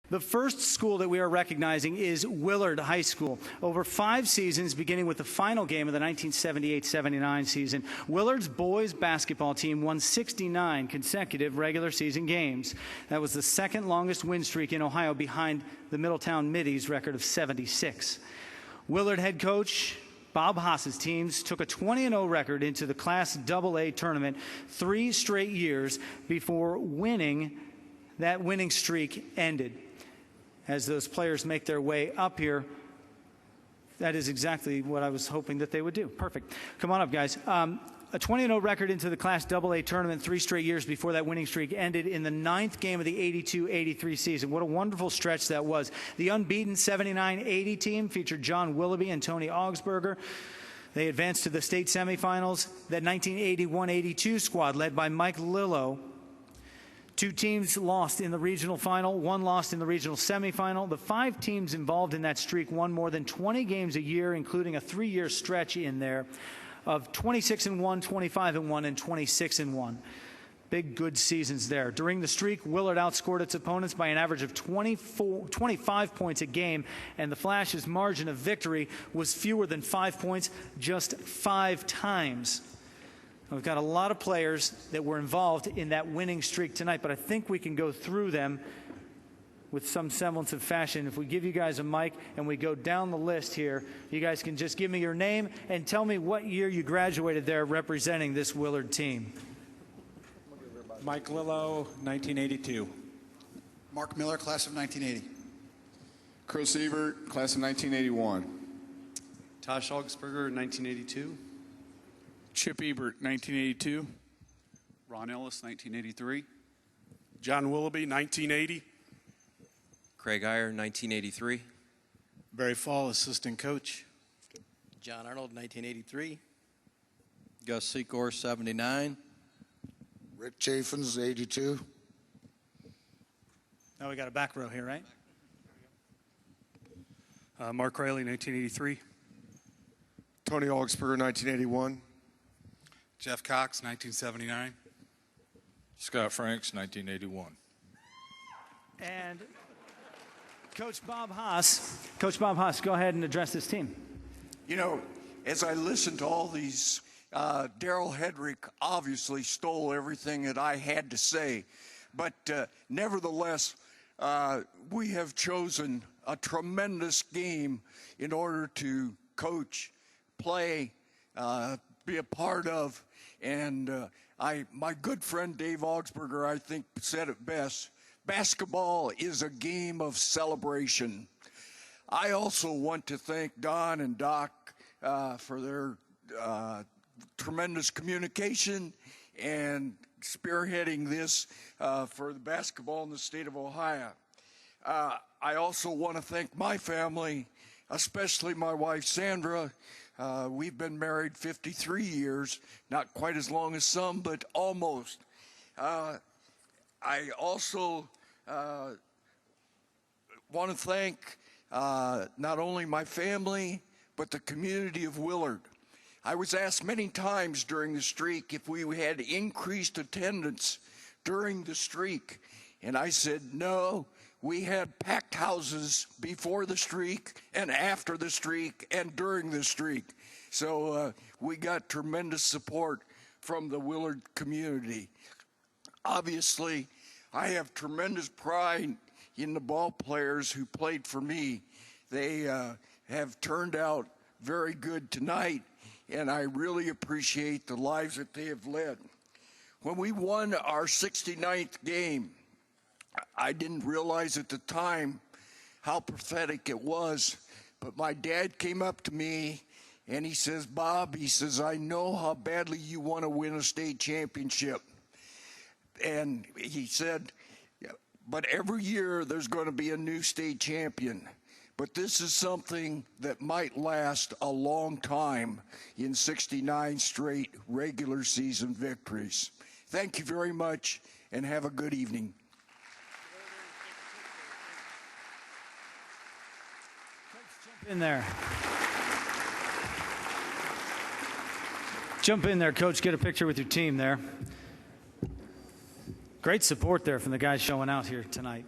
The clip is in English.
The first school that we are recognizing is Willard High School. Over 5 seasons, beginning with the final game of the 1978-79 season, Willard's boys basketball team won 69 consecutive regular season games. That was the second longest win streak in Ohio, behind the Middletown Middies' record of 76. Willard head coach Bob Haas's teams took a 20-0 record into the Class AA tournament 3 straight years before that winning streak ended. As those players make their way up here, that is exactly what I was hoping that they would do. Perfect. Come on up, guys. A 20-0 record into the Class AA tournament 3 straight years before that winning streak ended in the 9th game of the 82-83 season. What a wonderful stretch that was. The unbeaten 79-80 team featured John Willoughby and Tony Augsburger. They advanced to the state semifinals. That 1981-82 squad, led by Mike Lillo. 2 teams lost in the regional final, 1 lost in the regional semifinal. The 5 teams involved in that streak won more than 20 games a year, including a 3-year stretch in there of 26-1, 25-1, and 26-1. Big, good seasons there. During the streak, Willard outscored its opponents by an average of 25 points a game, and the Flash's margin of victory was fewer than 5 points just 5 times. We've got a lot of players that were involved in that winning streak tonight, but I think we can go through them with some semblance of fashion. If we give you guys a mic and we go down the list here, you guys can just give me your name and tell me what year you graduated there representing this Willard team. Mike Lillo, 1982. Mark Miller, class of 1980. Chris Evert, class of 1981. Tosh Augsburger, 1982. Chip Ebert, 1982. Ron Ellis, 1983. John Willoughby, 1980. Craig Iyer, 1983. Barry Fall, assistant coach. John Arnold, 1983. Gus Secor, 79. Rick Chaffins, 82. Now we got a back row here, right? Mark Riley, 1983. Tony Augsburger, 1981. Jeff Cox, 1979. Scott Franks, 1981. And Coach Bob Haas. Coach Bob Haas, go ahead and address this team. You know, as I listened to all these, Darrell Hedrick obviously stole everything that I had to say. But nevertheless, we have chosen a tremendous game in order to coach, play, be a part of. And my good friend Dave Augsburger, I think, said it best. Basketball is a game of celebration. I also want to thank Don and Doc for their tremendous communication and spearheading this for the basketball in the state of Ohio. I also want to thank my family, especially my wife Sandra. We've been married 53 years, not quite as long as some, but almost. I also want to thank not only my family, but the community of Willard. I was asked many times during the streak if we had increased attendance during the streak, and I said no. We had packed houses before the streak and after the streak and during the streak. So we got tremendous support from the Willard community. Obviously, I have tremendous pride in the ball players who played for me. They have turned out very good tonight, and I really appreciate the lives that they have led. When we won our 69th game, I didn't realize at the time how pathetic it was, but my dad came up to me and he says, Bob, he says, I know how badly you want to win a state championship. And he said, but every year there's going to be a new state champion. But this is something that might last a long time in 69 straight regular season victories. Thank you very much and have a good evening. In there. Jump in there, Coach. Get a picture with your team there. Great support there from the guys showing out here tonight.